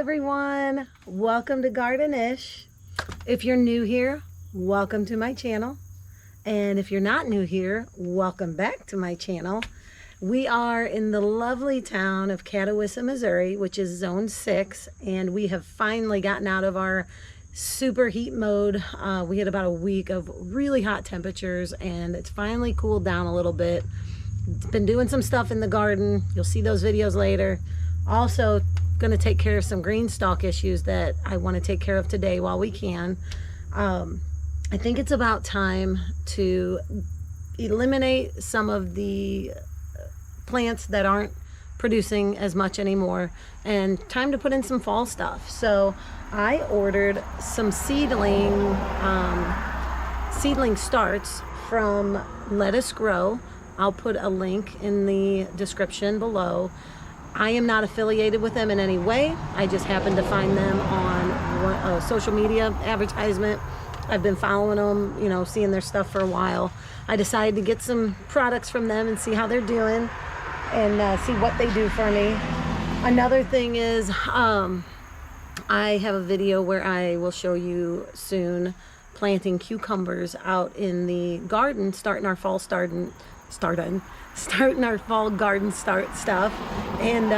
everyone, welcome to Gardenish. If you're new here, welcome to my channel, and if you're not new here, welcome back to my channel. We are in the lovely town of Catawissa, Missouri, which is zone 6, and we have finally gotten out of our super heat mode. We had about a week of really hot temperatures, and it's finally cooled down a little bit. Been doing some stuff in the garden. You'll see those videos later. Also going to take care of some green stalk issues that I want to take care of today while we can. I think it's about time to eliminate some of the plants that aren't producing as much anymore, and time to put in some fall stuff. So I ordered some seedling starts from Let Us Grow. I'll put a link in the description below. I am not affiliated with them in any way. I just happened to find them on a social media advertisement. I've been following them, you know, seeing their stuff for a while. I decided to get some products from them and see how they're doing and see what they do for me. Another thing is I have a video where I will show you soon planting cucumbers out in the garden, starting our fall garden stuff. And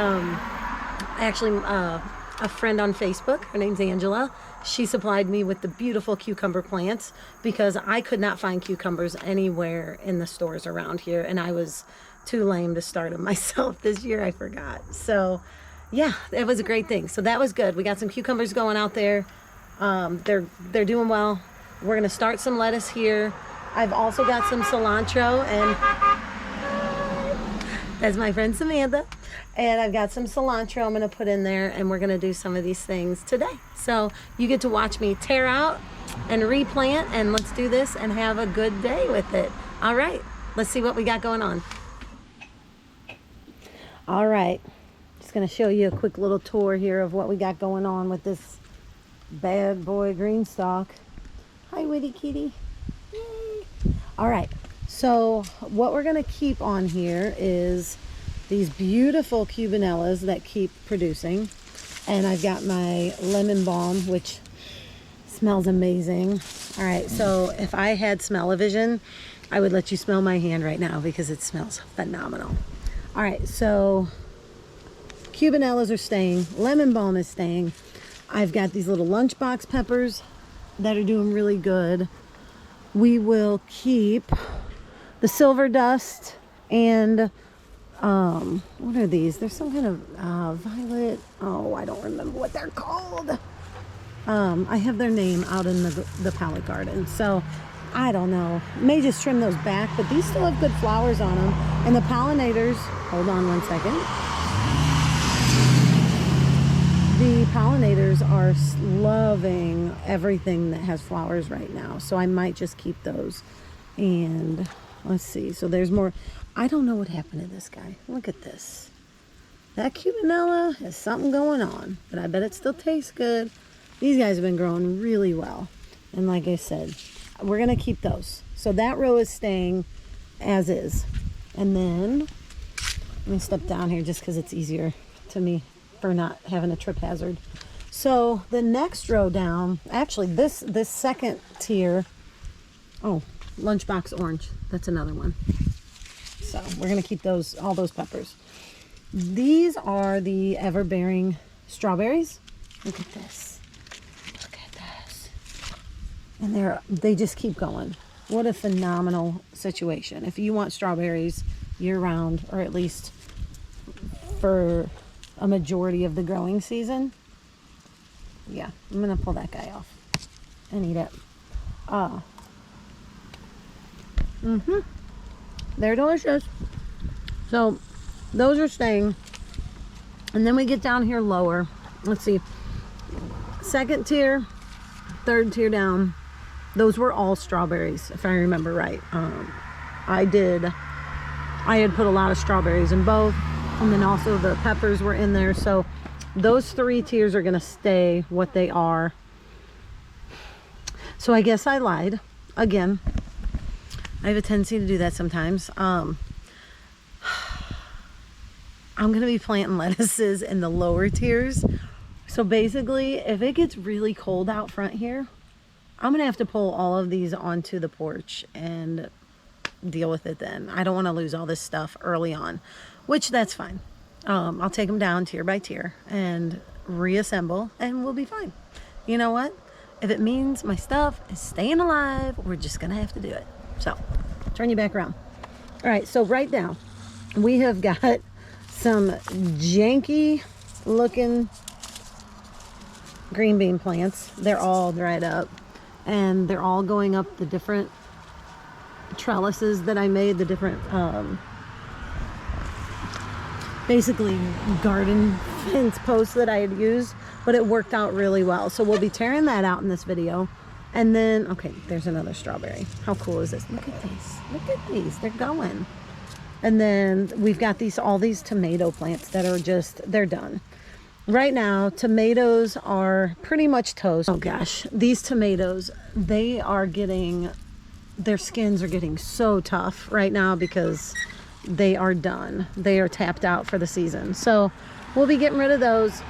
actually a friend on Facebook, her name's Angela, she supplied me with the beautiful cucumber plants because I could not find cucumbers anywhere in the stores around here, and I was too lame to start them myself this year. I forgot. So yeah, it was a great thing. So that was good. We got some cucumbers going out there. They're doing well. We're gonna start some lettuce here. I've also got some cilantro, and that's my friend Samantha. And I've got some cilantro I'm gonna put in there, and we're gonna do some of these things today. So you get to watch me tear out and replant, and let's do this and have a good day with it. All right, let's see what we got going on. All right, just gonna show you a quick little tour here of what we got going on with this bad boy green stalk. Hi, Witty Kitty. Yay. All right, so what we're gonna keep on here is these beautiful cucamelons that keep producing, and I've got my lemon balm, which smells amazing. All right, so if I had Smellavision, I would let you smell my hand right now because it smells phenomenal. All right, so cucamelons are staying, lemon balm is staying. I've got these little lunchbox peppers that are doing really good. We will keep the silver dust and what are these? There's some kind of violet. Oh, I don't remember what they're called. I have their name out in the pallet garden, so I don't know. May just trim those back, but these still have good flowers on them. And the pollinators, hold on one second. The pollinators are loving everything that has flowers right now, so I might just keep those. And let's see, so there's more. I don't know what happened to this guy. Look at this. That cucanella has something going on, but I bet it still tastes good. These guys have been growing really well, and like I said, we're gonna keep those. So that row is staying as is. And then let me step down here just because it's easier to me for not having a trip hazard. So the next row down, actually this second tier, oh, lunchbox orange, that's another one. So we're gonna keep those, all those peppers. These are the ever-bearing strawberries. Look at this. Look at this. And they just keep going. What a phenomenal situation. If you want strawberries year-round, or at least for a majority of the growing season, yeah, I'm gonna pull that guy off and eat it. They're delicious. So those are staying. And then we get down here lower. Let's see. Second tier, third tier down. Those were all strawberries, if I remember right. I had put a lot of strawberries in both. And then also the peppers were in there. So those 3 tiers are going to stay what they are. So I guess I lied again. I have a tendency to do that sometimes. I'm going to be planting lettuces in the lower tiers So basically, if it gets really cold out front here, I'm gonna have to pull all of these onto the porch and deal with it then. I don't want to lose all this stuff early on, which that's fine. I'll take them down tier by tier and reassemble, and we'll be fine. You know what? If it means my stuff is staying alive, we're just gonna have to do it. So, turn you back around. All right, so right now, we have got some janky looking green bean plants. They're all dried up, and they're all going up the different trellises that I made, the different basically garden fence posts that I had used, but it worked out really well. So we'll be tearing that out in this video. And then, okay, there's another strawberry. How cool is this? Look at these. Look at these. They're going. And then we've got all these tomato plants that are just, they're done. Right now, tomatoes are pretty much toast. Oh gosh, these tomatoes, they are getting, their skins are getting so tough right now because they are done. They are tapped out for the season. So we'll be getting rid of those.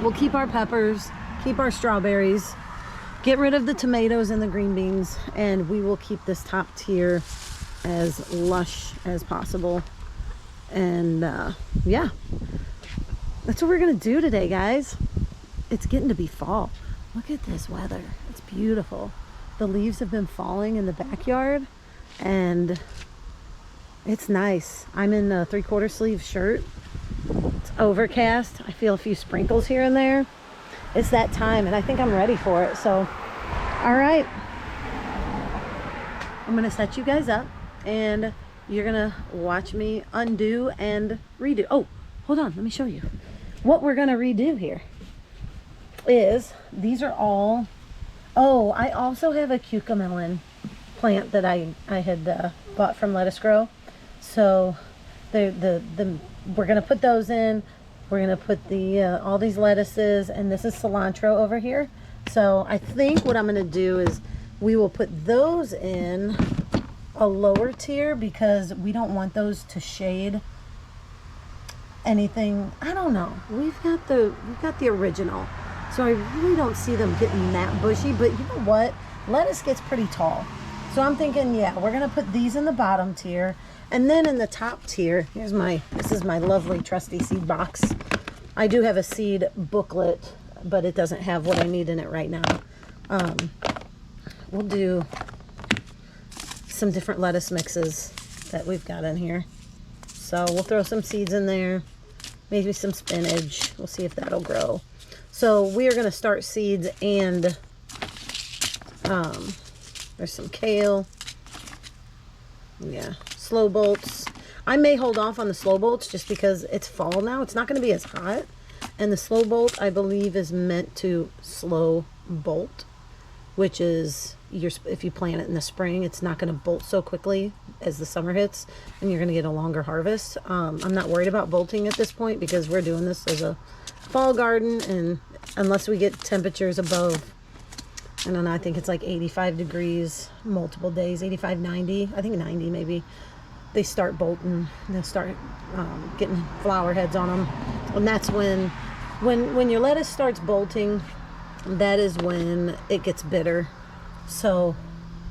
We'll keep our peppers, keep our strawberries, get rid of the tomatoes and the green beans, and we will keep this top tier as lush as possible. And yeah, that's what we're gonna do today, guys. It's getting to be fall. Look at this weather. It's beautiful. The leaves have been falling in the backyard, and it's nice. I'm in a 3/4 sleeve shirt. It's overcast. I feel a few sprinkles here and there. It's that time, and I think I'm ready for it. So, all right. I'm gonna set you guys up, and you're gonna watch me undo and redo. Oh, hold on, let me show you. What we're gonna redo here is, these are all, oh, I also have a cucamelon plant that I had bought from Lettuce Grow. So we're gonna put those in. We're gonna put the all these lettuces, and this is cilantro over here. So I think what I'm gonna do is we will put those in a lower tier because we don't want those to shade anything. I don't know. We've got the original, so I really don't see them getting that bushy. But you know what? Lettuce gets pretty tall, so I'm thinking, yeah, we're gonna put these in the bottom tier. And then in the top tier, this is my lovely trusty seed box. I do have a seed booklet, but it doesn't have what I need in it right now. We'll do some different lettuce mixes that we've got in here. So we'll throw some seeds in there, maybe some spinach. We'll see if that'll grow. So we are gonna start seeds, and there's some kale. Yeah. Slow bolts. I may hold off on the slow bolts just because it's fall now. It's not going to be as hot, and the slow bolt, I believe, is meant to slow bolt, which is if you plant it in the spring, it's not going to bolt so quickly as the summer hits, and you're going to get a longer harvest. I'm not worried about bolting at this point because we're doing this as a fall garden, and unless we get temperatures above, I don't know, I think it's like 85 degrees multiple days, 85, 90, I think 90 maybe, they start bolting. They'll start getting flower heads on them. And that's when your lettuce starts bolting, that is when it gets bitter. So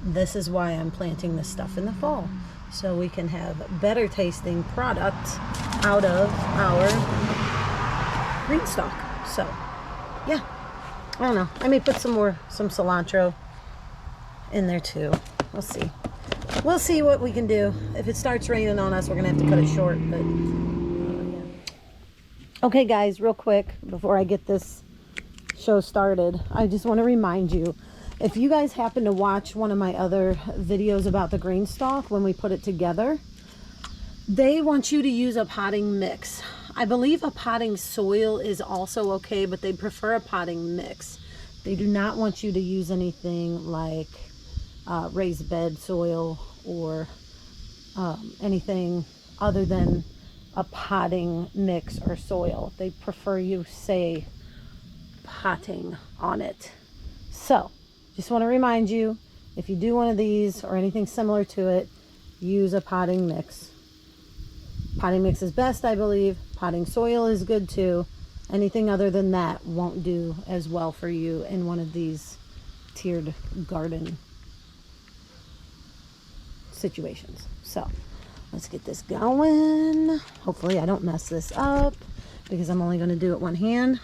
this is why I'm planting this stuff in the fall, so we can have better tasting products out of our Green Stalk. So yeah, I don't know, I may put some cilantro in there too. We'll see. We'll see what we can do. If it starts raining on us, we're gonna have to cut it short, but yeah. Okay guys, real quick before I get this show started, I just want to remind you, if you guys happen to watch one of my other videos about the Green Stalk, when we put it together, they want you to use a potting mix. I believe a potting soil is also okay, but they prefer a potting mix. They do not want you to use anything like raised bed soil or anything other than a potting mix or soil. They prefer you say potting on it. So just want to remind you, if you do one of these or anything similar to it, use a potting mix. Potting mix is best, I believe. Potting soil is good too, Anything other than that won't do as well for you in one of these tiered garden situations. So let's get this going. Hopefully I don't mess this up because I'm only going to do it one hand.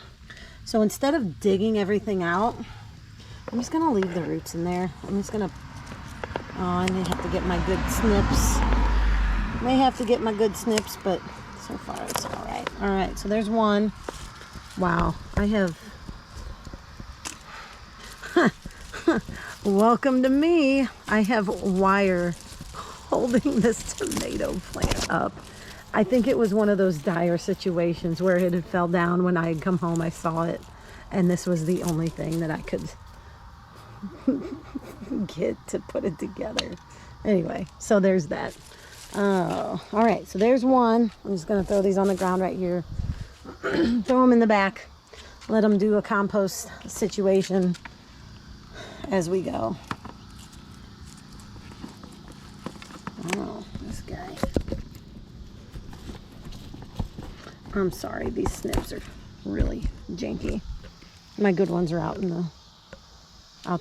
So instead of digging everything out, I'm just going to leave the roots in there. I'm just going to, I may have to get my good snips. May have to get my good snips, but so far it's all right. All right, so there's one. Wow, I have, welcome to me. I have wire holding this tomato plant up. I think it was one of those dire situations where it had fell down. When I had come home, I saw it, and this was the only thing that I could get to put it together. Anyway, so there's that. Oh, all right, so there's one. I'm just gonna throw these on the ground right here. Throw them in the back. Let them do a compost situation as we go. Oh, this guy. I'm sorry, these snips are really janky. My good ones are out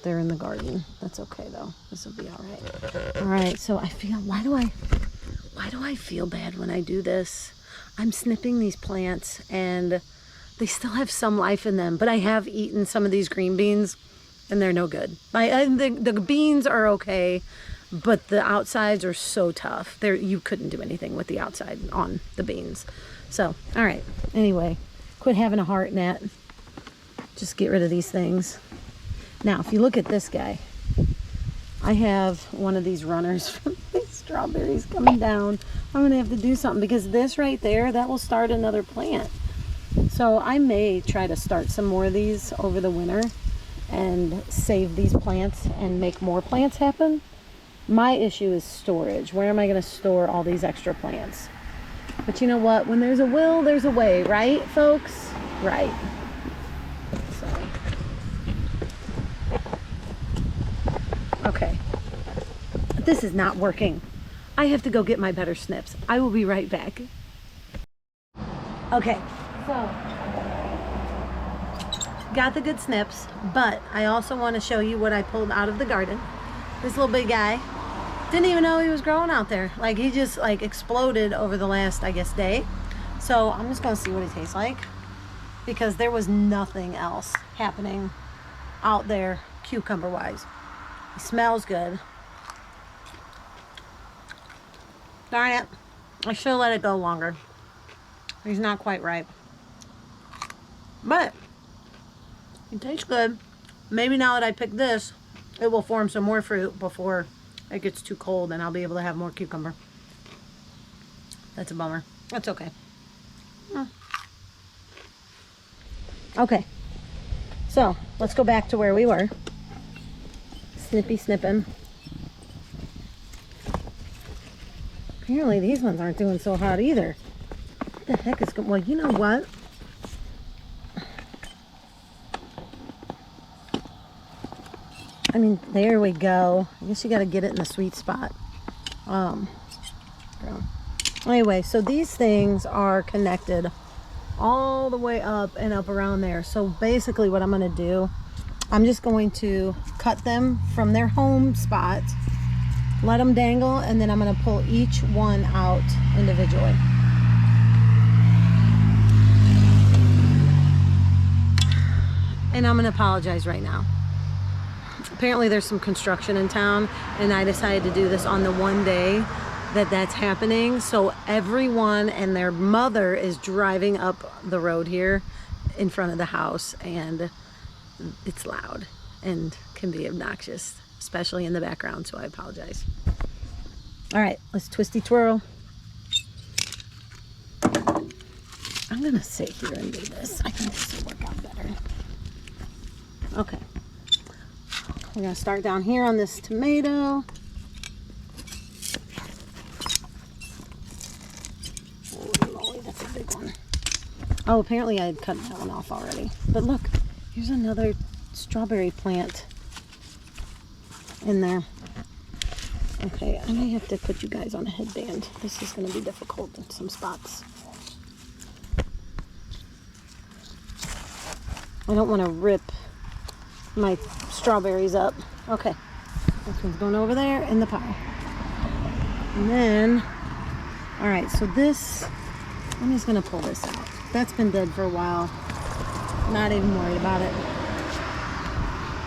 there in the garden. That's okay though. This will be all right. All right, so I feel, why do I feel bad when I do this? I'm snipping these plants and they still have some life in them, but I have eaten some of these green beans and they're no good. The beans are okay, but the outsides are so tough. You couldn't do anything with the outside on the beans. So, all right. Anyway, quit having a heart, Nat. Just get rid of these things. Now, if you look at this guy, I have one of these runners from these strawberries coming down. I'm going to have to do something because this right there, that will start another plant. So I may try to start some more of these over the winter and save these plants and make more plants happen. My issue is storage. Where am I going to store all these extra plants? But you know what? When there's a will, there's a way, right, folks? Right. So. Okay. This is not working. I have to go get my better snips. I will be right back. Okay, so got the good snips, but I also want to show you what I pulled out of the garden. This little big guy, didn't even know he was growing out there. Like, he just like exploded over the last, I guess, day. So I'm just gonna see what he tastes like because there was nothing else happening out there cucumber wise. He smells good. Darn it, I should have let it go longer. He's not quite ripe, but it tastes good. Maybe now that I picked this, it will form some more fruit before it gets too cold and I'll be able to have more cucumber. That's a bummer. That's okay. Okay, so let's go back to where we were. Snippy snipping. Apparently these ones aren't doing so hot either. What the heck is going on? Well, you know what? I mean, there we go. I guess you got to get it in the sweet spot. Anyway, so these things are connected all the way up and up around there. So basically what I'm going to do, I'm just going to cut them from their home spot, let them dangle, and then I'm going to pull each one out individually. And I'm going to apologize right now. Apparently there's some construction in town, and I decided to do this on the one day that that's happening. So everyone and their mother is driving up the road here in front of the house, and it's loud and can be obnoxious, especially in the background, so I apologize. All right, let's twisty twirl. I'm gonna sit here and do this. I think this will work out better. Okay, we're gonna start down here on this tomato. Holy moly, that's a big one. Oh, apparently I had cut that one off already. But look, here's another strawberry plant in there. Okay, I may have to put you guys on a headband. This is going to be difficult in some spots. I don't want to rip my strawberries up. Okay, this one's going over there in the pile. And then, all right, so this, I'm just gonna pull this out. That's been dead for a while. Not even worried about it.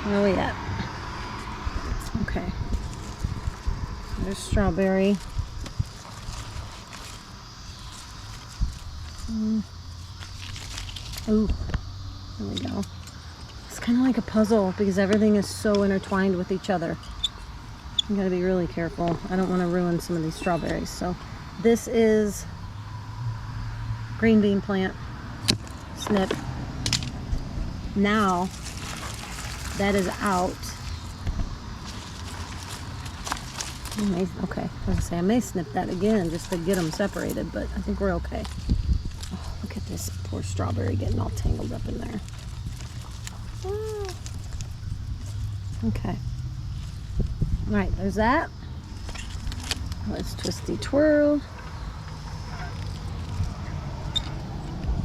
Where are we at? Okay. There's strawberry. Oh, there we go. It's kind of like a puzzle because everything is so intertwined with each other. You gotta be really careful. I don't want to ruin some of these strawberries. So this is green bean plant. Snip. Now that is out. Okay, I was gonna say I may snip that again just to get them separated, but I think we're okay. Oh, look at this poor strawberry getting all tangled up in there. Oh. Okay. All right, there's that. Let's twisty twirl.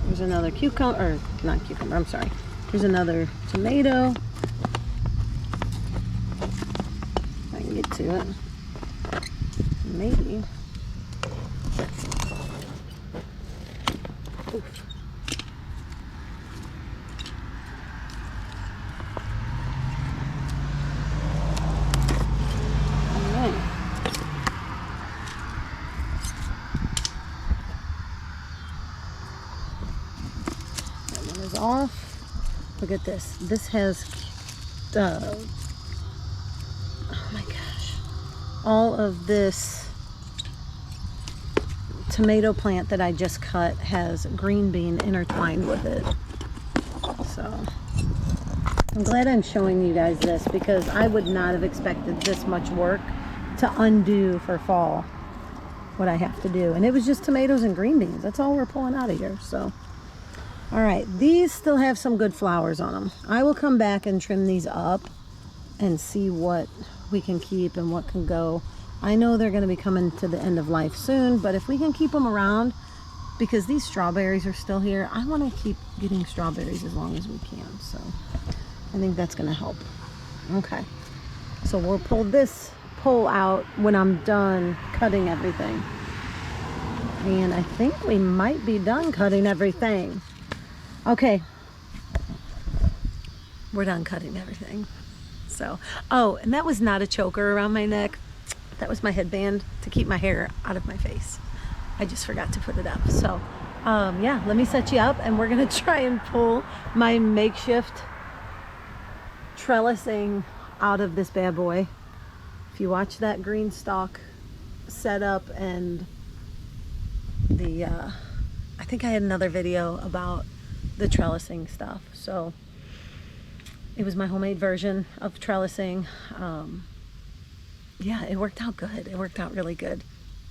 There's another cucumber, or not cucumber, I'm sorry. Here's another tomato. If I can get to it. Maybe. Oof. All right. That one is off. Look at this. This has, oh my gosh, all of this tomato plant that I just cut has green bean intertwined with it. So I'm glad I'm showing you guys this because I would not have expected this much work to undo for fall what I have to do. And it was just tomatoes and green beans. That's all we're pulling out of here. So all right, these still have some good flowers on them. I will come back and trim these up and see what we can keep and what can go. I know they're going to be coming to the end of life soon, but if we can keep them around, because these strawberries are still here, I want to keep getting strawberries as long as we can. So I think that's going to help. Okay, so we'll pull this pole out when I'm done cutting everything. And I think we might be done cutting everything. Okay, we're done cutting everything. So, oh, and that was not a choker around my neck. That was my headband to keep my hair out of my face. I just forgot to put it up. So, yeah, let me set you up and we're gonna try and pull my makeshift trellising out of this bad boy. If you watch that Green Stalk setup and the, I think I had another video about the trellising stuff. So it was my homemade version of trellising. Yeah, it worked out good. It worked out really good.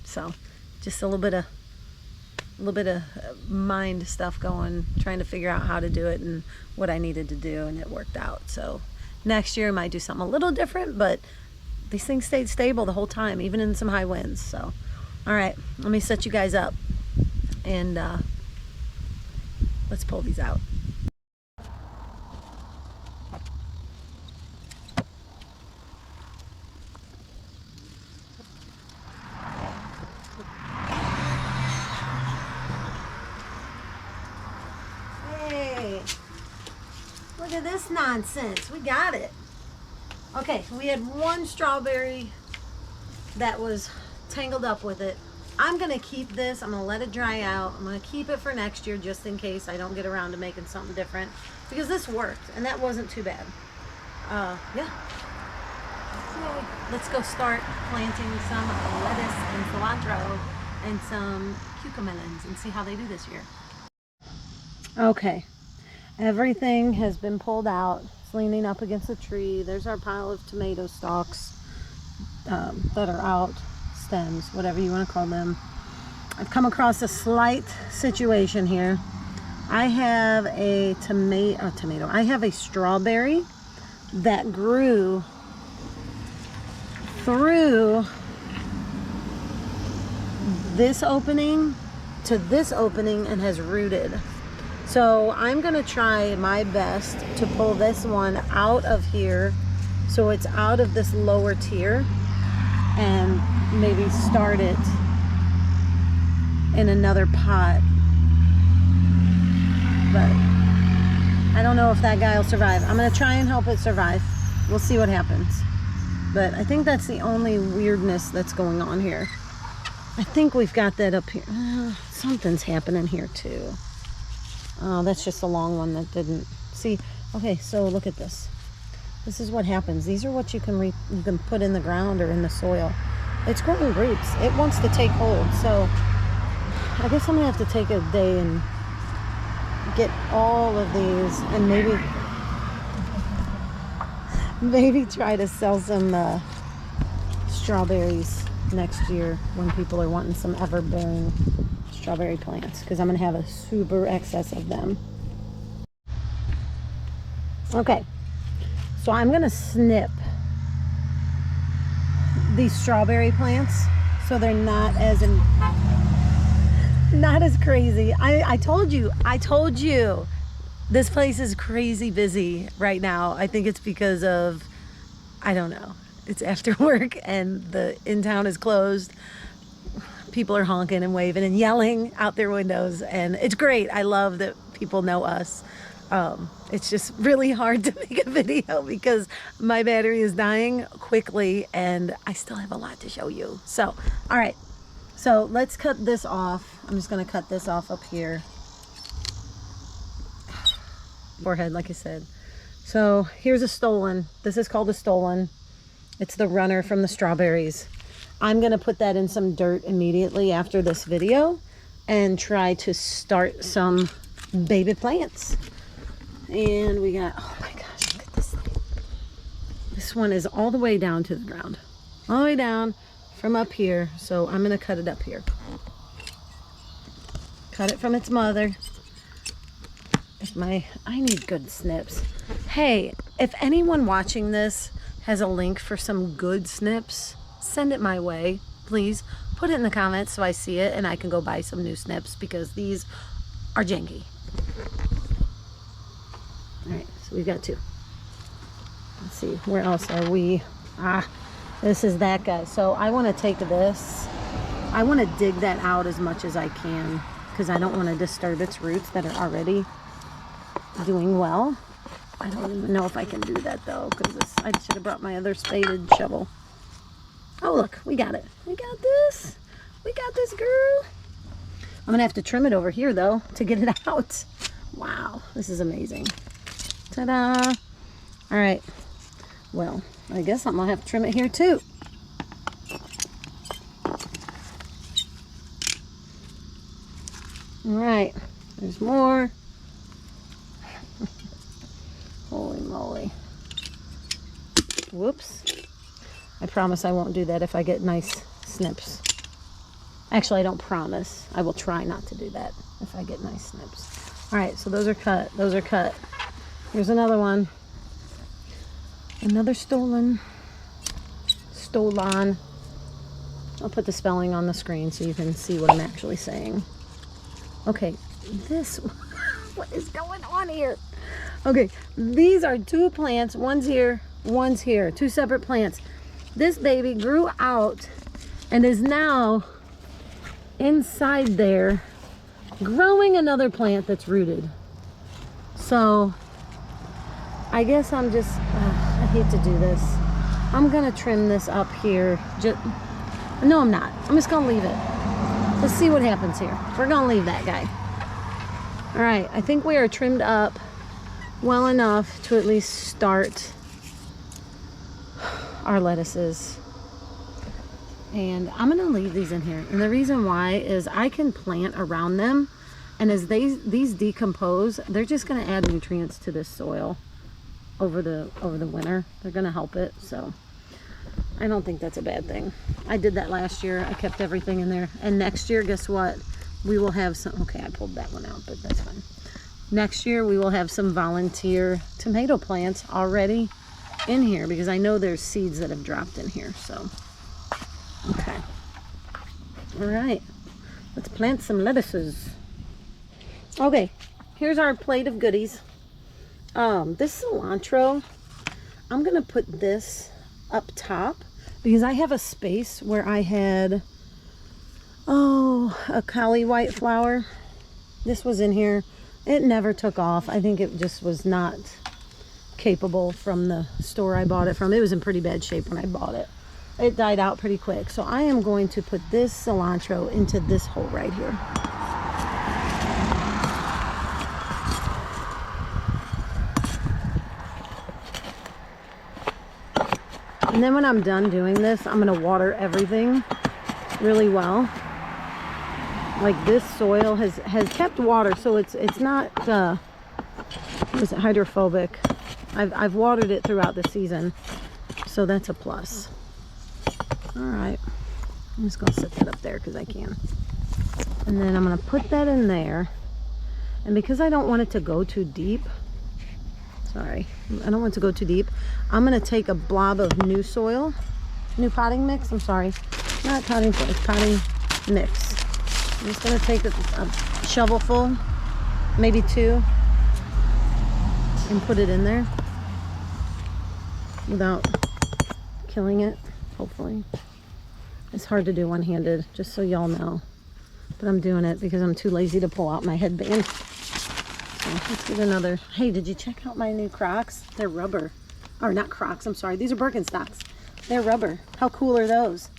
So just a little bit of mind stuff going, trying to figure out how to do it and what I needed to do, and it worked out. So next year I might do something a little different, but these things stayed stable the whole time, even in some high winds. So all right, let me set you guys up and let's pull these out. Hey, look at this nonsense. We got it. Okay, we had one strawberry that was tangled up with it. I'm gonna keep this. I'm gonna let it dry out. I'm gonna keep it for next year just in case I don't get around to making something different, because this worked and that wasn't too bad. Yeah. Yay. Let's go start planting some lettuce and cilantro and some cucamelons and see how they do this year. Okay, everything has been pulled out. It's leaning up against the tree. There's our pile of tomato stalks that are out. Stems, whatever you want to call them. I've come across a slight situation here. I have a tomato. I have a strawberry that grew through this opening to this opening and has rooted. So I'm gonna try my best to pull this one out of here so it's out of this lower tier and maybe start it in another pot. But I don't know if that guy will survive. I'm gonna try and help it survive. We'll see what happens. But I think that's the only weirdness that's going on here. I think we've got that up here. Something's happening here too. Oh, that's just a long one that didn't. See, okay, so look at this. This is what happens. These are what you can put in the ground or in the soil. It's growing roots. It wants to take hold. So I guess I'm gonna have to take a day and get all of these and maybe try to sell some strawberries next year when people are wanting some ever-bearing strawberry plants, because I'm going to have a super excess of them. Okay, so I'm going to snip these strawberry plants so they're not as crazy. I told you this place is crazy busy right now. I think it's because of, I don't know, it's after work and the in-town is closed. People are honking and waving and yelling out their windows, and it's great. I love that people know us. It's just really hard to make a video because my battery is dying quickly and I still have a lot to show you. So, all right. So let's cut this off. I'm just going to cut this off up here. Forehead, like I said. So here's a Stolon. This is called a Stolon. It's the runner from the strawberries. I'm going to put that in some dirt immediately after this video and try to start some baby plants. And we got, oh my gosh, look at this thing. This one is all the way down to the ground. All the way down from up here. So I'm going to cut it up here. Cut it from its mother. I need good snips. Hey, if anyone watching this has a link for some good snips, send it my way, please. Put it in the comments so I see it and I can go buy some new snips because these are janky. All right, so we've got two. Let's see, where else are we? This is that guy. So I want to take this. I want to dig that out as much as I can because I don't want to disturb its roots that are already doing well. I don't even know if I can do that though because I should have brought my other spaded shovel. Oh look, we got it. We got this. We got this, girl. I'm gonna have to trim it over here though to get it out. Wow, this is amazing. Ta-da. All right, well, I guess I'm gonna have to trim it here too. All right, there's more. Holy moly. Whoops. I promise I won't do that if I get nice snips. Actually, I don't promise. I will try not to do that if I get nice snips. All right, so those are cut. Those are cut. Here's another one. Another Stolon. Stolon. I'll put the spelling on the screen so you can see what I'm actually saying. Okay, this, what is going on here? Okay, these are two plants. One's here, one's here. Two separate plants. This baby grew out and is now inside there growing another plant that's rooted. So I guess I'm just, I hate to do this. I'm gonna trim this up here. No, I'm not. I'm just gonna leave it. Let's see what happens here. We're gonna leave that guy. All right, I think we are trimmed up well enough to at least start our lettuces. And I'm gonna leave these in here. And the reason why is I can plant around them, and as these decompose, they're just gonna add nutrients to this soil over the winter. They're gonna help it. So I don't think that's a bad thing. I did that last year. I kept everything in there. And next year, guess what? We will have some, okay, I pulled that one out, but that's fine. Next year, we will have some volunteer tomato plants already in here because I know there's seeds that have dropped in here, so. Okay. All right. Let's plant some lettuces. Okay. here's our plate of goodies. This cilantro, I'm gonna put this up top because I have a space where I had, a Cali white flower. This was in here. It never took off. I think it just was not capable from the store I bought it from. It was in pretty bad shape when I bought it. It died out pretty quick. So I am going to put this cilantro into this hole right here. And then when I'm done doing this, I'm going to water everything really well. Like this soil has kept water, so it's not is it hydrophobic. I've watered it throughout the season, so that's a plus. All right, I'm just gonna set that up there because I can. And then I'm gonna put that in there, and because I don't want it to go too deep, I don't want it to go too deep, I'm gonna take a blob of new soil, new potting mix. I'm sorry, not potting soil, it's potting mix. I'm just going to take a shovelful, maybe 2, and put it in there without killing it, hopefully. It's hard to do one-handed, just so y'all know. But I'm doing it because I'm too lazy to pull out my headband. So let's get another. Hey, did you check out my new Crocs? They're rubber. Or not Crocs, I'm sorry. These are Birkenstocks. They're rubber. How cool are those?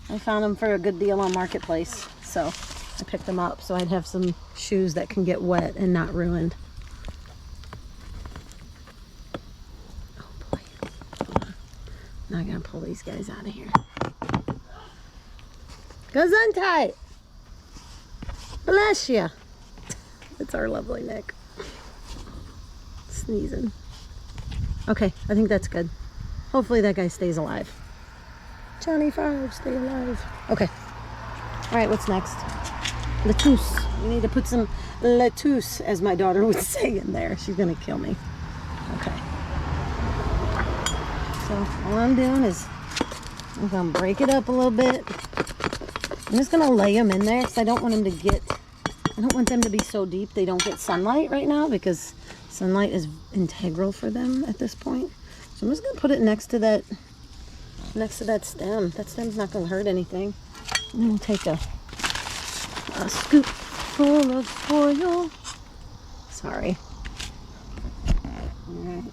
I found them for a good deal on Marketplace. So I picked them up so I'd have some shoes that can get wet and not ruined. Oh boy. Now I gotta pull these guys out of here. Gesundheit! Bless you! It's our lovely Nick. Sneezing. Okay, I think that's good. Hopefully that guy stays alive. Johnny 5, stay alive. Okay. All right, what's next? Lettuce. We need to put some lettuce, as my daughter would say, in there. She's gonna kill me. Okay. So all I'm doing is I'm gonna break it up a little bit. I'm just gonna lay them in there because I don't want them to get, I don't want them to be so deep they don't get sunlight right now because sunlight is integral for them at this point. So I'm just gonna put it next to that stem. That stem's not gonna hurt anything. I'm gonna take a scoop full of soil. Sorry. All right.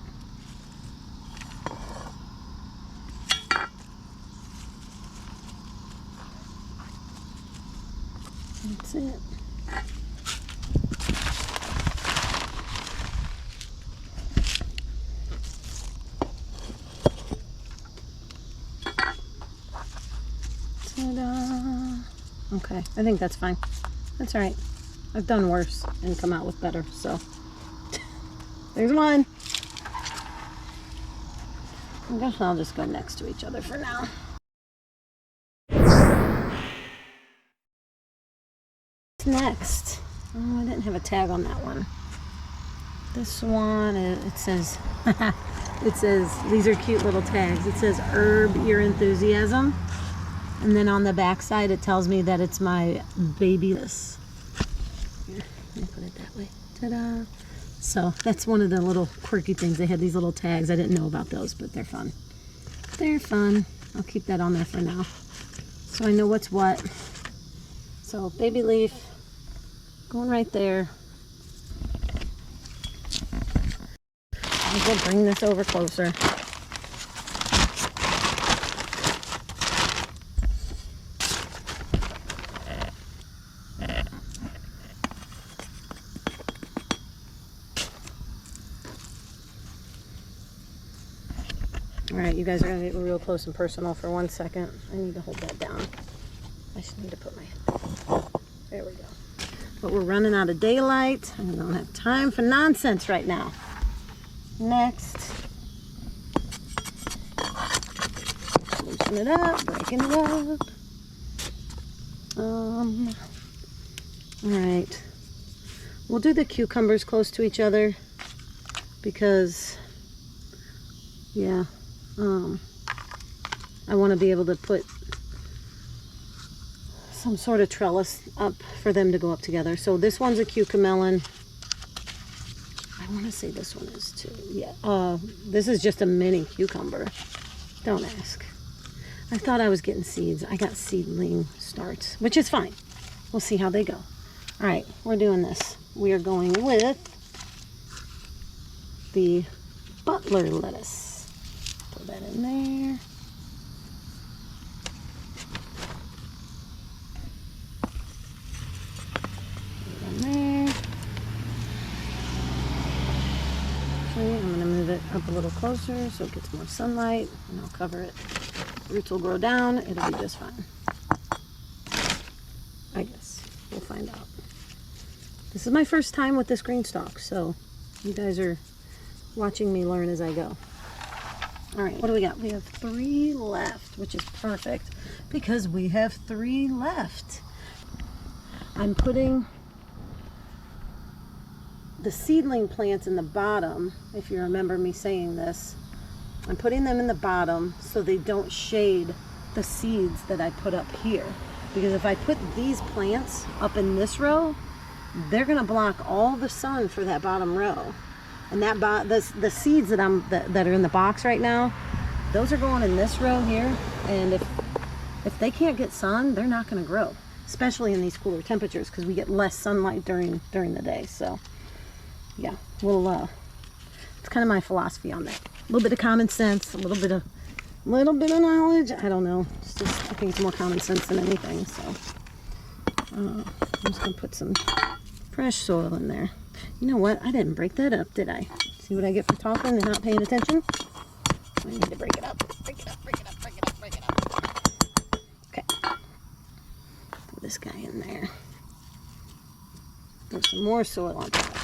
That's it. Ta-da. Okay, I think that's fine. That's all right. I've done worse and come out with better, so. There's one. I guess I'll just go next to each other for now. What's next? Oh, I didn't have a tag on that one. This one, it says, it says, these are cute little tags. It says, herb your enthusiasm. And then on the back side, it tells me that it's my baby. Here, let me put it that way. Ta-da. So that's one of the little quirky things. They had these little tags. I didn't know about those, but they're fun. They're fun. I'll keep that on there for now, so I know what's what. So baby leaf going right there. I'll go bring this over closer. All right, you guys are gonna get real close and personal for 1 second. I need to hold that down. I just need to put my head. There we go. But we're running out of daylight. I don't have time for nonsense right now. Next. Loosen it up, breaking it up. All right. We'll do the cucumbers close to each other because, yeah, I want to be able to put some sort of trellis up for them to go up together. So this one's a cucamelon. I want to say this one is too. Yeah. This is just a mini cucumber. Don't ask. I thought I was getting seeds. I got seedling starts, which is fine. We'll see how they go. All right, we're doing this. We are going with the butler lettuce. Put that in there. Put it in there. Okay, I'm going to move it up a little closer so it gets more sunlight, and I'll cover it. Roots will grow down. It'll be just fine. I guess. We'll find out. This is my first time with this green stalk, so you guys are watching me learn as I go. All right, what do we got? We have 3 left, which is perfect because we have 3 left. I'm putting the seedling plants in the bottom, if you remember me saying this. I'm putting them in the bottom so they don't shade the seeds that I put up here. Because if I put these plants up in this row, they're gonna block all the sun for that bottom row. And that the seeds that are in the box right now, those are going in this row here. And if they can't get sun, they're not gonna grow, especially in these cooler temperatures because we get less sunlight during the day. So yeah, it's kind of my philosophy on that. A little bit of common sense, a little bit of knowledge. I don't know. It's just, I think it's more common sense than anything. So I'm just gonna put some fresh soil in there. You know what? I didn't break that up, did I? See what I get for talking and not paying attention? I need to break it up. Break it up. Break it up. Break it up. Break it up. Okay. Put this guy in there. Put some more soil on top.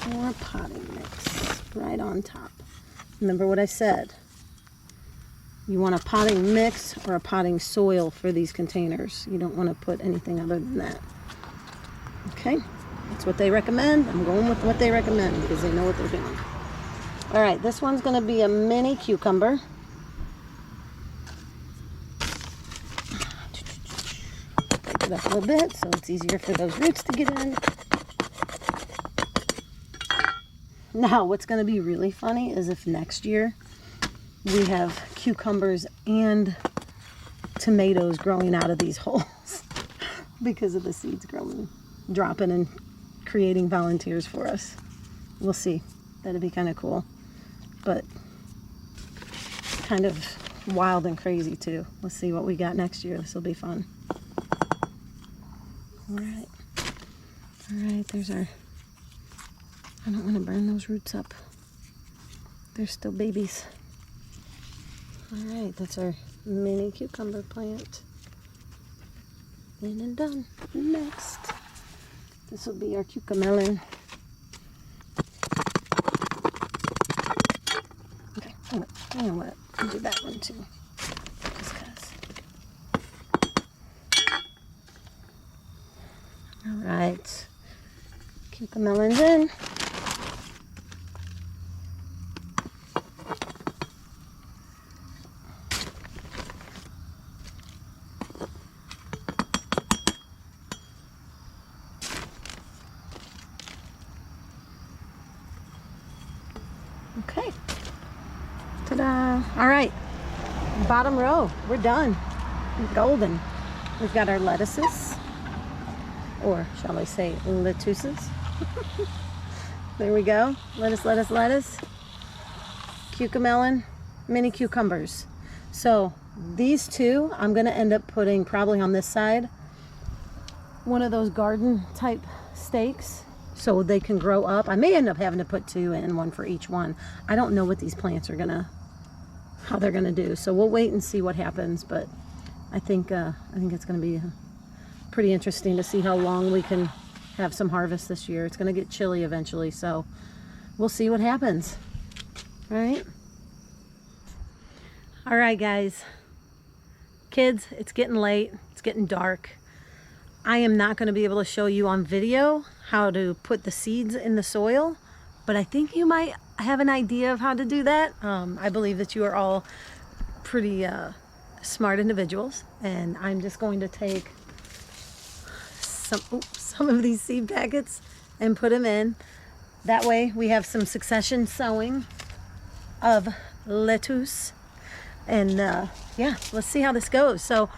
More potting mix right on top. Remember what I said. You want a potting mix or a potting soil for these containers. You don't want to put anything other than that. Okay, that's what they recommend. I'm going with what they recommend because they know what they're doing. All right, this one's going to be a mini cucumber. Break it up a little bit so it's easier for those roots to get in. Now, what's going to be really funny is if next year we have cucumbers and tomatoes growing out of these holes because of the seeds dropping and creating volunteers for us. We'll see. That'd be kind of cool, but kind of wild and crazy too. Let's see what we got next year. This will be fun. All right, there's our... I don't want to burn those roots up. They're still babies. All right, that's our mini cucumber plant. In and done. Next, this will be our cucamelon. Okay, you know what? I'll do that one too. Just cause. All right, cucamelon's in. Okay, ta-da. All right, bottom row, we're done. We're golden. We've got our lettuces, or shall I say lettuces. There we go, lettuce. Cucamelon, mini cucumbers. So these two, I'm gonna end up putting probably on this side, one of those garden type stakes, so they can grow up. I may end up having to put 2 in, one for each one. I don't know what these plants are how they're gonna do. So we'll wait and see what happens. But I think it's gonna be pretty interesting to see how long we can have some harvest this year. It's gonna get chilly eventually, so we'll see what happens. All right. All right, guys. Kids, it's getting late. It's getting dark. I am not going to be able to show you on video how to put the seeds in the soil, but I think you might have an idea of how to do that. I believe that you are all pretty smart individuals, and I'm just going to take some of these seed packets and put them in. That way we have some succession sowing of lettuce. And yeah, let's see how this goes. So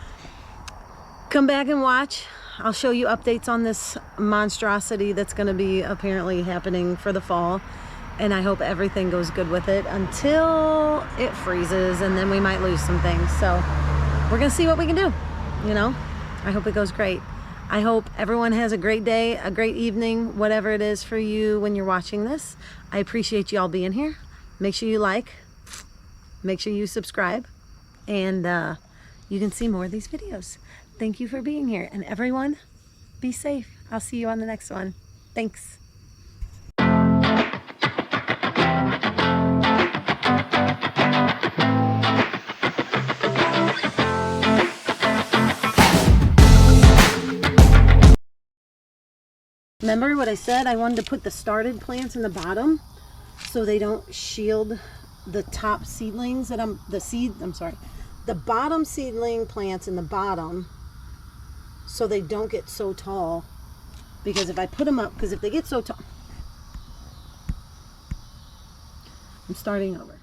come back and watch. I'll show you updates on this monstrosity that's going to be apparently happening for the fall. And I hope everything goes good with it until it freezes, and then we might lose some things. So we're going to see what we can do. You know, I hope it goes great. I hope everyone has a great day, a great evening, whatever it is for you when you're watching this. I appreciate you all being here. Make sure you like, make sure you subscribe, and you can see more of these videos. Thank you for being here, and everyone, be safe. I'll see you on the next one. Thanks. Remember what I said? I wanted to put the started plants in the bottom so they don't shield the top seedlings that the bottom seedling plants in the bottom, so they don't get so tall. Because if I put them up, because if they get so tall, I'm starting over.